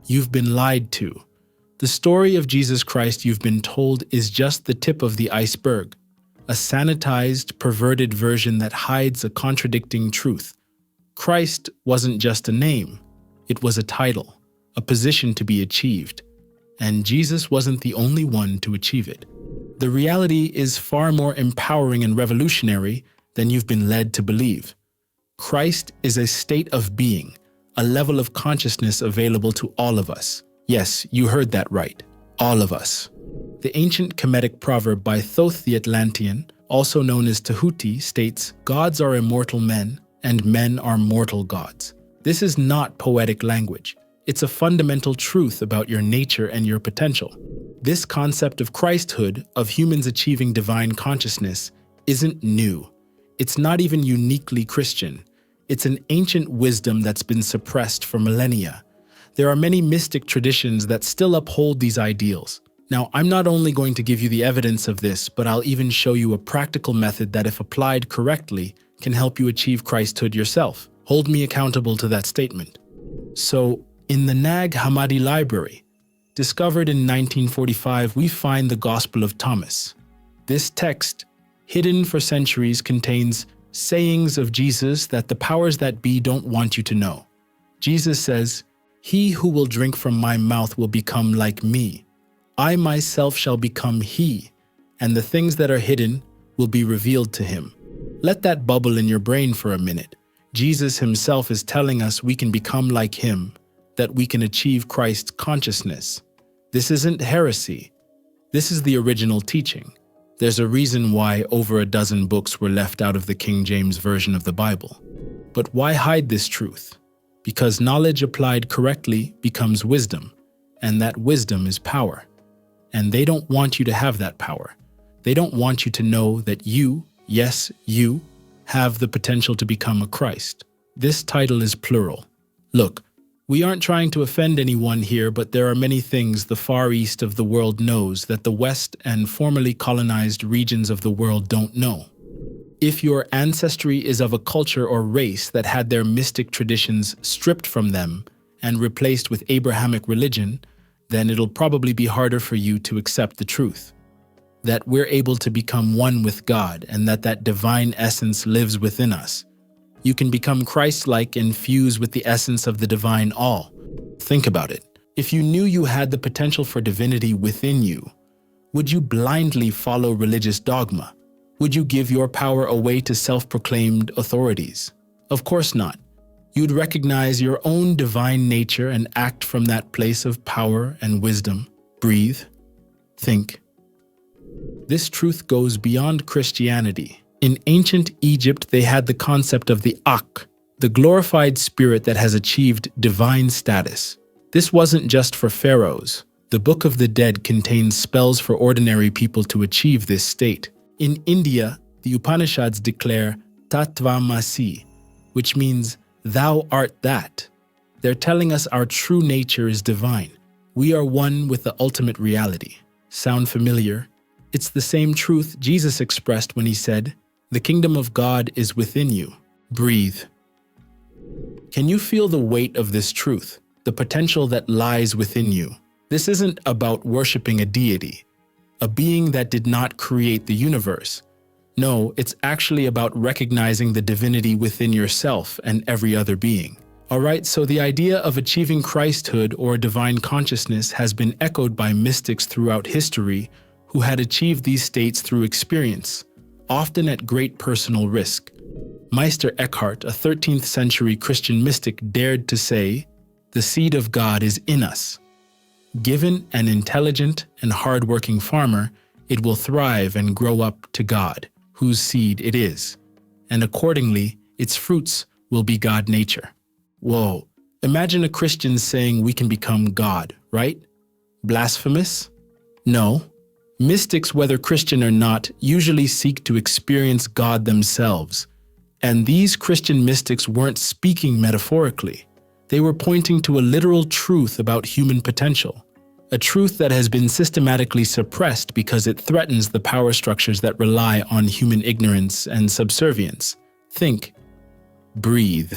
You've been lied to. The story of Jesus Christ you've been told is just the tip of the iceberg, a sanitized, perverted version that hides a contradicting truth. Christ wasn't just a name, it was a title, a position to be achieved, and Jesus wasn't the only one to achieve it. The reality is far more empowering and revolutionary than you've been led to believe. Christ is a state of being, a level of consciousness available to all of us. Yes, you heard that right. All of us. The ancient Kemetic proverb by Thoth the Atlantean, also known as Tahuti, states, "Gods are immortal men, and men are mortal gods." This is not poetic language. It's a fundamental truth about your nature and your potential. This concept of Christhood, of humans achieving divine consciousness, isn't new. It's not even uniquely Christian. It's an ancient wisdom that's been suppressed for millennia. There are many mystic traditions that still uphold these ideals. Now, I'm not only going to give you the evidence of this, but I'll even show you a practical method that, if applied correctly, can help you achieve Christhood yourself. Hold me accountable to that statement. So, in the Nag Hammadi library, discovered in 1945, we find the Gospel of Thomas. This text, hidden for centuries, contains sayings of Jesus that the powers that be don't want you to know. Jesus says, "He who will drink from my mouth will become like me. I myself shall become he, and the things that are hidden will be revealed to him." Let that bubble in your brain for a minute. Jesus himself is telling us we can become like him, that we can achieve Christ's consciousness. This isn't heresy. This is the original teaching. There's a reason why over a dozen books were left out of the King James Version of the Bible. But why hide this truth? Because knowledge applied correctly becomes wisdom, and that wisdom is power. And they don't want you to have that power. They don't want you to know that you, yes, you, have the potential to become a Christ. This title is plural. Look, we aren't trying to offend anyone here, but there are many things the far east of the world knows that the West and formerly colonized regions of the world don't know. If your ancestry is of a culture or race that had their mystic traditions stripped from them and replaced with Abrahamic religion, then it'll probably be harder for you to accept the truth. That we're able to become one with God and that divine essence lives within us. You can become Christ-like and fuse with the essence of the divine all. Think about it. If you knew you had the potential for divinity within you, would you blindly follow religious dogma? Would you give your power away to self-proclaimed authorities? Of course not. You'd recognize your own divine nature and act from that place of power and wisdom. Breathe. Think. This truth goes beyond Christianity. In ancient Egypt, they had the concept of the Ak, the glorified spirit that has achieved divine status. This wasn't just for pharaohs. The Book of the Dead contains spells for ordinary people to achieve this state. In India, the Upanishads declare Tattvamasi, which means "thou art that." They're telling us our true nature is divine. We are one with the ultimate reality. Sound familiar? It's the same truth Jesus expressed when he said, "The kingdom of God is within you." Breathe. Can you feel the weight of this truth, the potential that lies within you? This isn't about worshiping a deity, a being that did not create the universe. No, it's actually about recognizing the divinity within yourself and every other being. Alright, so the idea of achieving Christhood or divine consciousness has been echoed by mystics throughout history who had achieved these states through experience, often at great personal risk. Meister Eckhart, a 13th century Christian mystic, dared to say, "The seed of God is in us." Given an intelligent and hard-working farmer, it will thrive and grow up to God, whose seed it is, and accordingly, its fruits will be God nature. Whoa, imagine a Christian saying we can become God, right? Blasphemous? No. Mystics, whether Christian or not, usually seek to experience God themselves. And these Christian mystics weren't speaking metaphorically. They were pointing to a literal truth about human potential, a truth that has been systematically suppressed because it threatens the power structures that rely on human ignorance and subservience. Think. Breathe.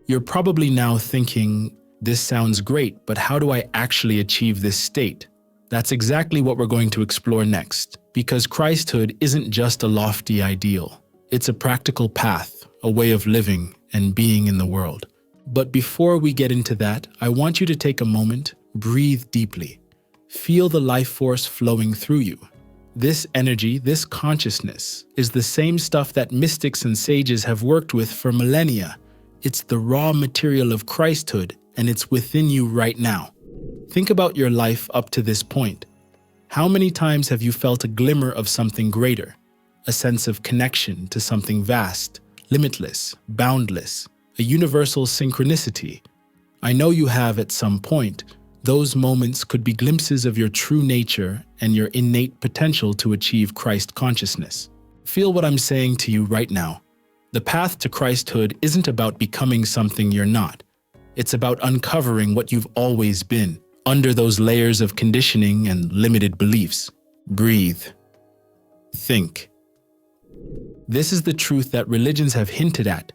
You're probably now thinking, This sounds great, but how do I actually achieve this state? That's exactly what we're going to explore next, because Christhood isn't just a lofty ideal. It's a practical path, a way of living and being in the world. But before we get into that, I want you to take a moment, breathe deeply. Feel the life force flowing through you. This energy, this consciousness, is the same stuff that mystics and sages have worked with for millennia. It's the raw material of Christhood, and it's within you right now. Think about your life up to this point. How many times have you felt a glimmer of something greater? A sense of connection to something vast, limitless, boundless, a universal synchronicity? I know you have at some point. Those moments could be glimpses of your true nature and your innate potential to achieve Christ consciousness. Feel what I'm saying to you right now. The path to Christhood isn't about becoming something you're not. It's about uncovering what you've always been, under those layers of conditioning and limited beliefs. Breathe. Think. This is the truth that religions have hinted at,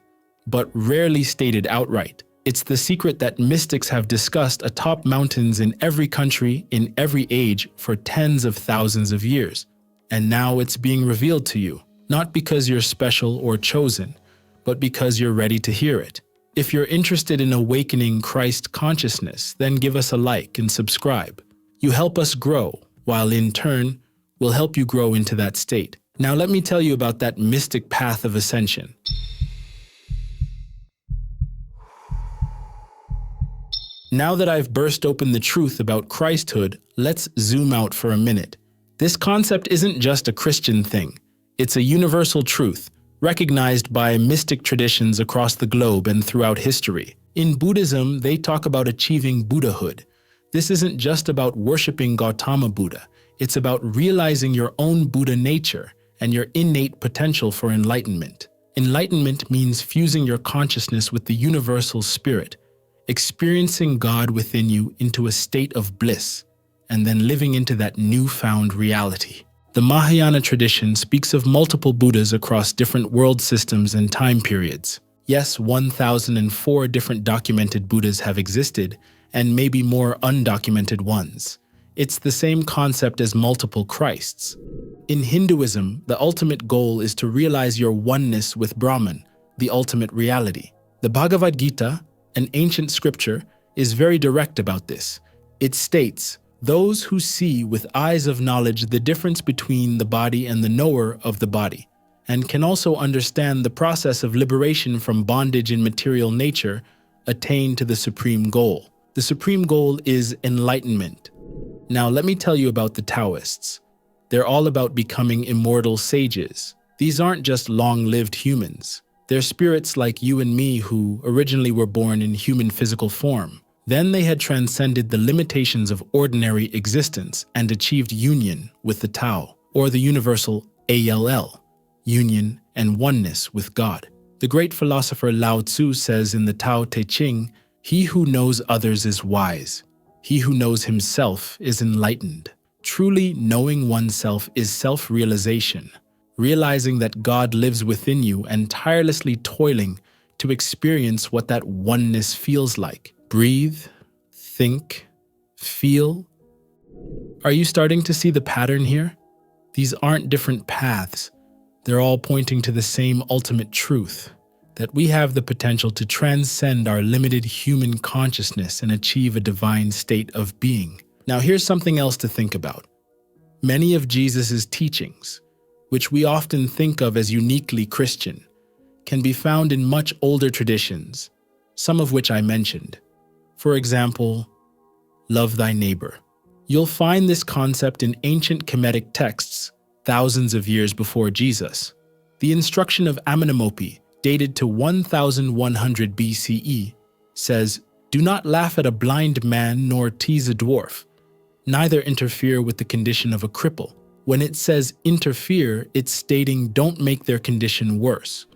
but rarely stated outright. It's the secret that mystics have discussed atop mountains in every country, in every age, for tens of thousands of years. And now it's being revealed to you, not because you're special or chosen, but because you're ready to hear it. If you're interested in awakening Christ consciousness, then give us a like and subscribe. You help us grow, while in turn, we'll help you grow into that state. Now let me tell you about that mystic path of ascension. Now that I've burst open the truth about Christhood, let's zoom out for a minute. This concept isn't just a Christian thing. It's a universal truth, recognized by mystic traditions across the globe and throughout history. In Buddhism, they talk about achieving Buddhahood. This isn't just about worshiping Gautama Buddha. It's about realizing your own Buddha nature and your innate potential for enlightenment. Enlightenment means fusing your consciousness with the universal spirit, experiencing God within you into a state of bliss, and then living into that newfound reality. The Mahayana tradition speaks of multiple Buddhas across different world systems and time periods. Yes, 1,004 different documented Buddhas have existed, and maybe more undocumented ones. It's the same concept as multiple Christs. In Hinduism, the ultimate goal is to realize your oneness with Brahman, the ultimate reality. The Bhagavad Gita, an ancient scripture, is very direct about this. It states, "Those who see with eyes of knowledge the difference between the body and the knower of the body, and can also understand the process of liberation from bondage in material nature, attain to the supreme goal." The supreme goal is enlightenment. Now let me tell you about the Taoists. They're all about becoming immortal sages. These aren't just long-lived humans. They're spirits like you and me who originally were born in human physical form. Then they had transcended the limitations of ordinary existence and achieved union with the Tao, or the universal ALL, union and oneness with God. The great philosopher Lao Tzu says in the Tao Te Ching, "He who knows others is wise. He who knows himself is enlightened." Truly knowing oneself is self-realization, realizing that God lives within you and tirelessly toiling to experience what that oneness feels like. Breathe, think, feel. Are you starting to see the pattern here? These aren't different paths. They're all pointing to the same ultimate truth, that we have the potential to transcend our limited human consciousness and achieve a divine state of being. Now here's something else to think about. Many of Jesus' teachings, which we often think of as uniquely Christian, can be found in much older traditions, some of which I mentioned. For example, love thy neighbor. You'll find this concept in ancient Kemetic texts thousands of years before Jesus. The instruction of Amenemope, dated to 1100 BCE, says, "Do not laugh at a blind man nor tease a dwarf. Neither interfere with the condition of a cripple." When it says interfere, it's stating don't make their condition worse.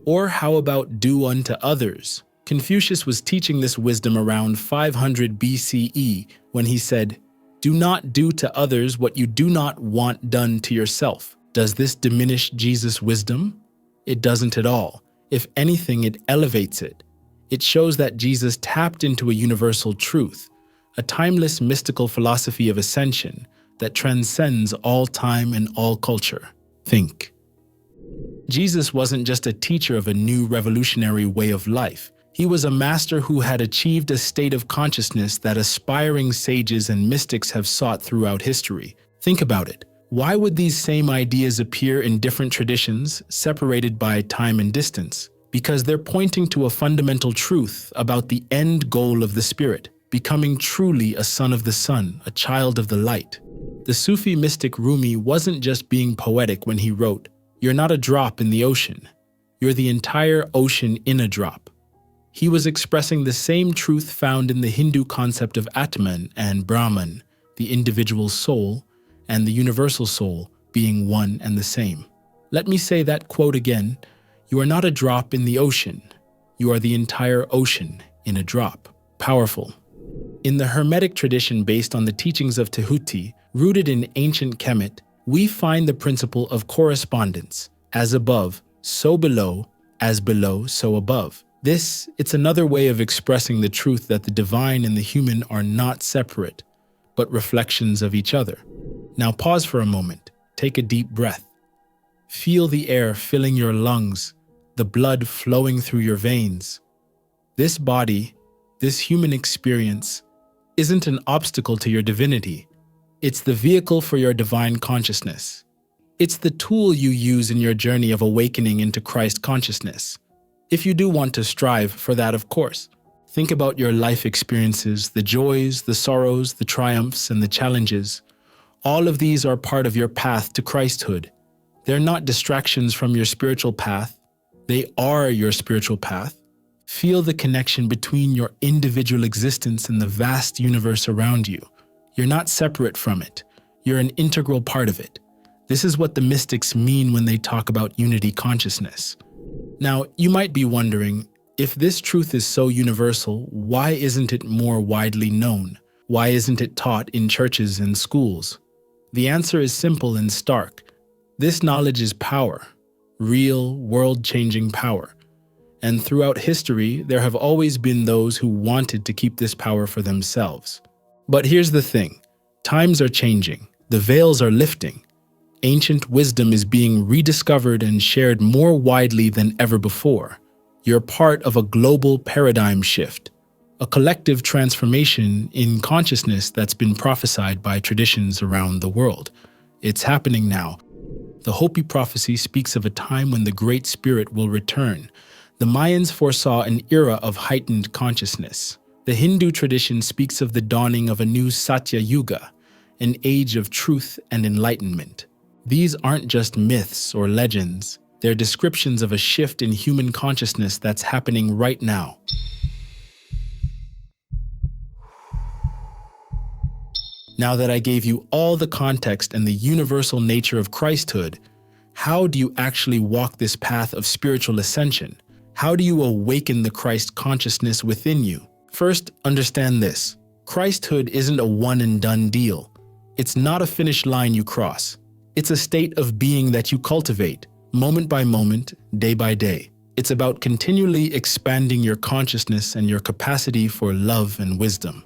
Or how about do unto others? Confucius was teaching this wisdom around 500 BCE when he said, "Do not do to others what you do not want done to yourself." Does this diminish Jesus' wisdom? It doesn't at all. If anything, it elevates it. It shows that Jesus tapped into a universal truth, a timeless mystical philosophy of ascension that transcends all time and all culture. Think. Jesus wasn't just a teacher of a new revolutionary way of life. He was a master who had achieved a state of consciousness that aspiring sages and mystics have sought throughout history. Think about it. Why would these same ideas appear in different traditions, separated by time and distance? Because they're pointing to a fundamental truth about the end goal of the spirit, becoming truly a son of the sun, a child of the light. The Sufi mystic Rumi wasn't just being poetic when he wrote, "You're not a drop in the ocean. You're the entire ocean in a drop." He was expressing the same truth found in the Hindu concept of Atman and Brahman, the individual soul, and the universal soul being one and the same. Let me say that quote again. You are not a drop in the ocean. You are the entire ocean in a drop. Powerful. In the Hermetic tradition based on the teachings of Tehuti, rooted in ancient Kemet, we find the principle of correspondence, as above, so below, as below, so above. It's another way of expressing the truth that the divine and the human are not separate, but reflections of each other. Now pause for a moment. Take a deep breath. Feel the air filling your lungs, the blood flowing through your veins. This body, this human experience, isn't an obstacle to your divinity. It's the vehicle for your divine consciousness. It's the tool you use in your journey of awakening into Christ consciousness. If you do want to strive for that, of course. Think about your life experiences, the joys, the sorrows, the triumphs, and the challenges. All of these are part of your path to Christhood. They're not distractions from your spiritual path. They are your spiritual path. Feel the connection between your individual existence and the vast universe around you. You're not separate from it. You're an integral part of it. This is what the mystics mean when they talk about unity consciousness. Now, you might be wondering, if this truth is so universal, why isn't it more widely known? Why isn't it taught in churches and schools? The answer is simple and stark. This knowledge is power, real, world-changing power. And throughout history, there have always been those who wanted to keep this power for themselves. But here's the thing. Times are changing. The veils are lifting. Ancient wisdom is being rediscovered and shared more widely than ever before. You're part of a global paradigm shift, a collective transformation in consciousness that's been prophesied by traditions around the world. It's happening now. The Hopi prophecy speaks of a time when the Great Spirit will return. The Mayans foresaw an era of heightened consciousness. The Hindu tradition speaks of the dawning of a new Satya Yuga, an age of truth and enlightenment. These aren't just myths or legends. They're descriptions of a shift in human consciousness that's happening right now. Now that I gave you all the context and the universal nature of Christhood, how do you actually walk this path of spiritual ascension? How do you awaken the Christ consciousness within you? First, understand this. Christhood isn't a one-and-done deal. It's not a finish line you cross. It's a state of being that you cultivate, moment by moment, day by day. It's about continually expanding your consciousness and your capacity for love and wisdom.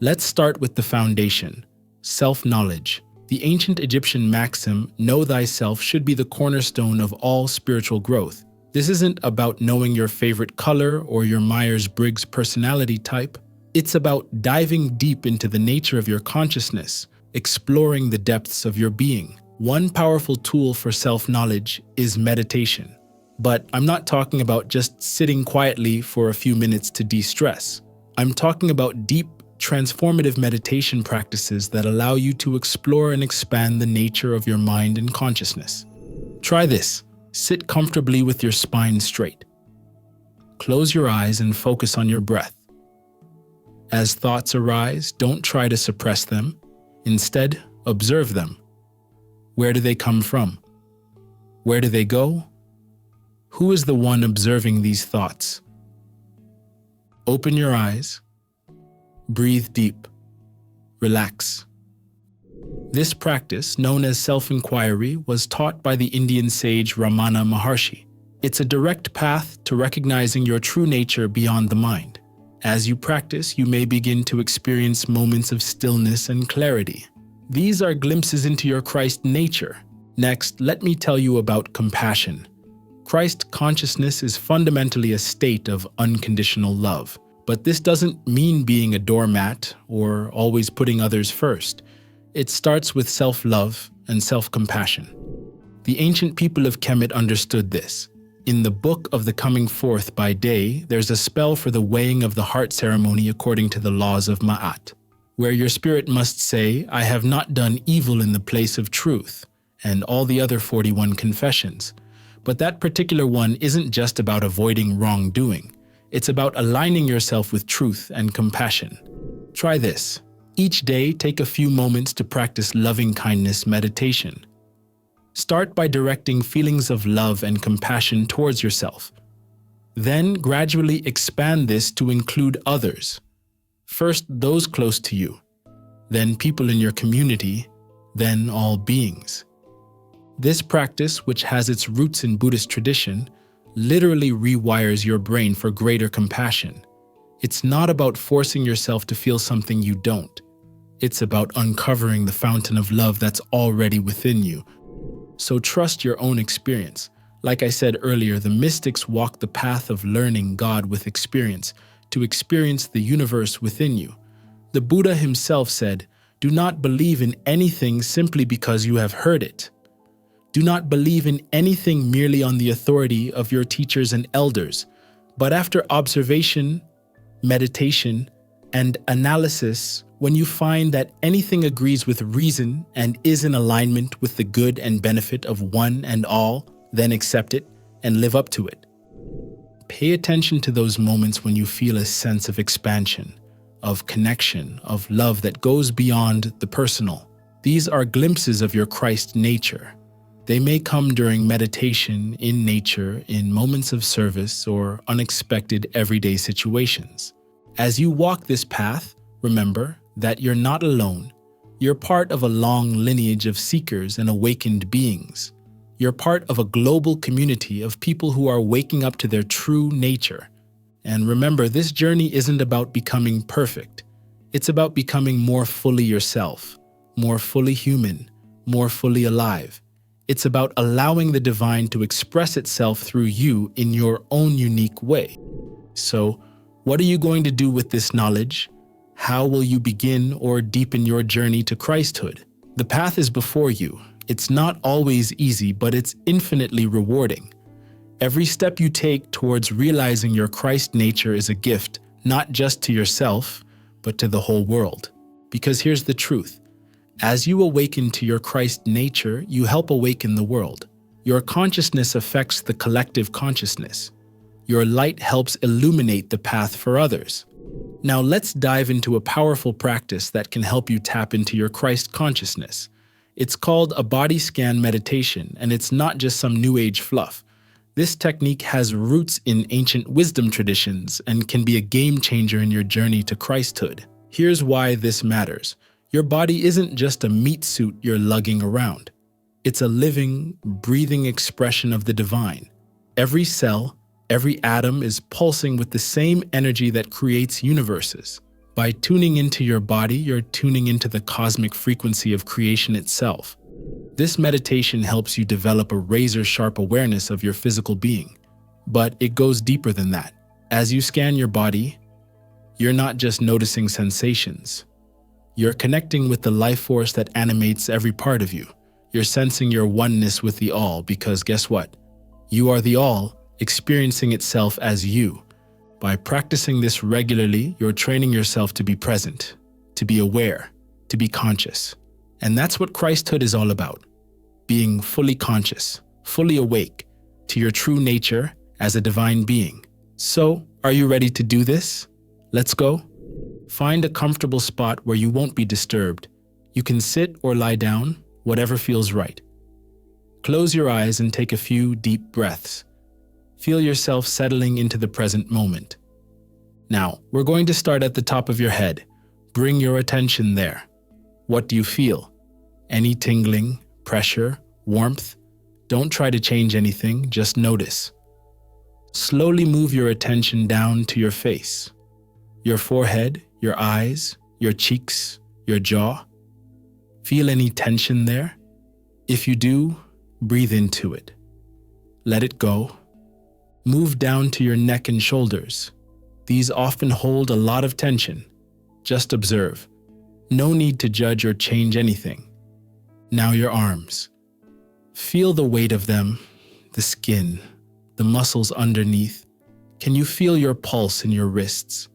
Let's start with the foundation, self-knowledge. The ancient Egyptian maxim, know thyself, should be the cornerstone of all spiritual growth. This isn't about knowing your favorite color or your Myers-Briggs personality type. It's about diving deep into the nature of your consciousness, exploring the depths of your being. One powerful tool for self-knowledge is meditation. But I'm not talking about just sitting quietly for a few minutes to de-stress. I'm talking about deep, transformative meditation practices that allow you to explore and expand the nature of your mind and consciousness. Try this. Sit comfortably with your spine straight. Close your eyes and focus on your breath. As thoughts arise, don't try to suppress them. Instead, observe them. Where do they come from? Where do they go? Who is the one observing these thoughts? Open your eyes. Breathe deep. Relax. This practice, known as self-inquiry, was taught by the Indian sage Ramana Maharshi. It's a direct path to recognizing your true nature beyond the mind. As you practice, you may begin to experience moments of stillness and clarity. These are glimpses into your Christ nature. Next, let me tell you about compassion. Christ consciousness is fundamentally a state of unconditional love. But this doesn't mean being a doormat or always putting others first. It starts with self-love and self-compassion. The ancient people of Kemet understood this. In the Book of the Coming Forth by Day, there's a spell for the weighing of the heart ceremony according to the laws of Ma'at, where your spirit must say, "I have not done evil in the place of truth," and all the other 41 confessions. But that particular one isn't just about avoiding wrongdoing. It's about aligning yourself with truth and compassion. Try this. Each day, take a few moments to practice loving-kindness meditation. Start by directing feelings of love and compassion towards yourself. Then gradually expand this to include others. First, those close to you, then people in your community, then all beings. This practice, which has its roots in Buddhist tradition, literally rewires your brain for greater compassion. It's not about forcing yourself to feel something you don't. It's about uncovering the fountain of love that's already within you. So trust your own experience. Like I said earlier, the mystics walk the path of learning God with experience, to experience the universe within you. The Buddha himself said, "Do not believe in anything simply because you have heard it. Do not believe in anything merely on the authority of your teachers and elders, but after observation, meditation, and analysis, when you find that anything agrees with reason and is in alignment with the good and benefit of one and all, then accept it and live up to it." Pay attention to those moments when you feel a sense of expansion, of connection, of love that goes beyond the personal. These are glimpses of your Christ nature. They may come during meditation, in nature, in moments of service, or unexpected everyday situations. As you walk this path, remember that you're not alone. You're part of a long lineage of seekers and awakened beings. You're part of a global community of people who are waking up to their true nature. And remember, this journey isn't about becoming perfect. It's about becoming more fully yourself, more fully human, more fully alive. It's about allowing the divine to express itself through you in your own unique way. So, what are you going to do with this knowledge? How will you begin or deepen your journey to Christhood? The path is before you. It's not always easy, but it's infinitely rewarding. Every step you take towards realizing your Christ nature is a gift, not just to yourself, but to the whole world. Because here's the truth. As you awaken to your Christ nature, you help awaken the world. Your consciousness affects the collective consciousness. Your light helps illuminate the path for others. Now let's dive into a powerful practice that can help you tap into your Christ consciousness. It's called a body scan meditation, and it's not just some new age fluff. This technique has roots in ancient wisdom traditions and can be a game changer in your journey to Christhood. Here's why this matters. Your body isn't just a meat suit you're lugging around. It's a living, breathing expression of the divine. Every cell, every atom is pulsing with the same energy that creates universes. By tuning into your body, you're tuning into the cosmic frequency of creation itself. This meditation helps you develop a razor-sharp awareness of your physical being. But it goes deeper than that. As you scan your body, you're not just noticing sensations. You're connecting with the life force that animates every part of you. You're sensing your oneness with the all, because guess what? You are the all, experiencing itself as you. By practicing this regularly, you're training yourself to be present, to be aware, to be conscious. And that's what Christhood is all about. Being fully conscious, fully awake to your true nature as a divine being. So, are you ready to do this? Let's go. Find a comfortable spot where you won't be disturbed. You can sit or lie down, whatever feels right. Close your eyes and take a few deep breaths. Feel yourself settling into the present moment. Now, we're going to start at the top of your head. Bring your attention there. What do you feel? Any tingling, pressure, warmth? Don't try to change anything, just notice. Slowly move your attention down to your face, your forehead, your eyes, your cheeks, your jaw. Feel any tension there? If you do, breathe into it. Let it go. Move down to your neck and shoulders. These often hold a lot of tension. Just observe. No need to judge or change anything. Now your arms. Feel the weight of them, the skin, the muscles underneath. Can you feel your pulse in your wrists?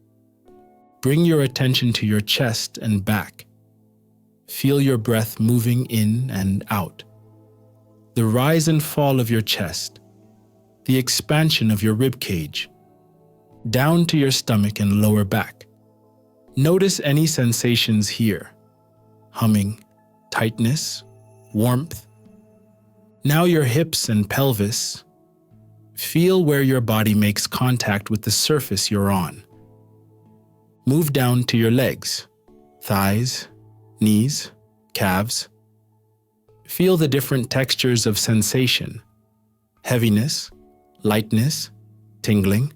Bring your attention to your chest and back. Feel your breath moving in and out. The rise and fall of your chest, the expansion of your rib cage, down to your stomach and lower back. Notice any sensations here: humming, tightness, warmth. Now your hips and pelvis. Feel where your body makes contact with the surface you're on. Move down to your legs, thighs, knees, calves. Feel the different textures of sensation: heaviness, lightness, tingling.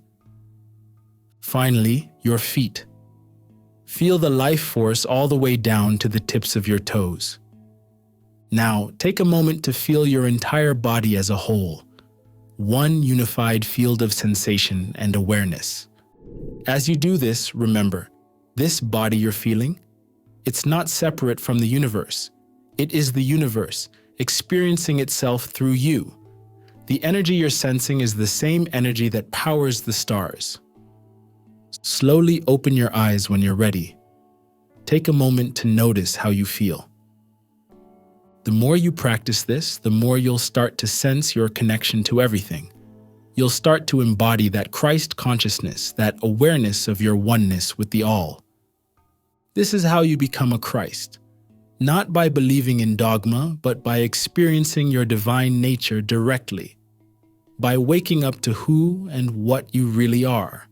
Finally, your feet. Feel the life force all the way down to the tips of your toes. Now, take a moment to feel your entire body as a whole, one unified field of sensation and awareness. As you do this, remember, this body you're feeling, it's not separate from the universe. It is the universe, experiencing itself through you. The energy you're sensing is the same energy that powers the stars. Slowly open your eyes when you're ready. Take a moment to notice how you feel. The more you practice this, the more you'll start to sense your connection to everything. You'll start to embody that Christ consciousness, that awareness of your oneness with the all. This is how you become a Christ. Not by believing in dogma, but by experiencing your divine nature directly. By waking up to who and what you really are.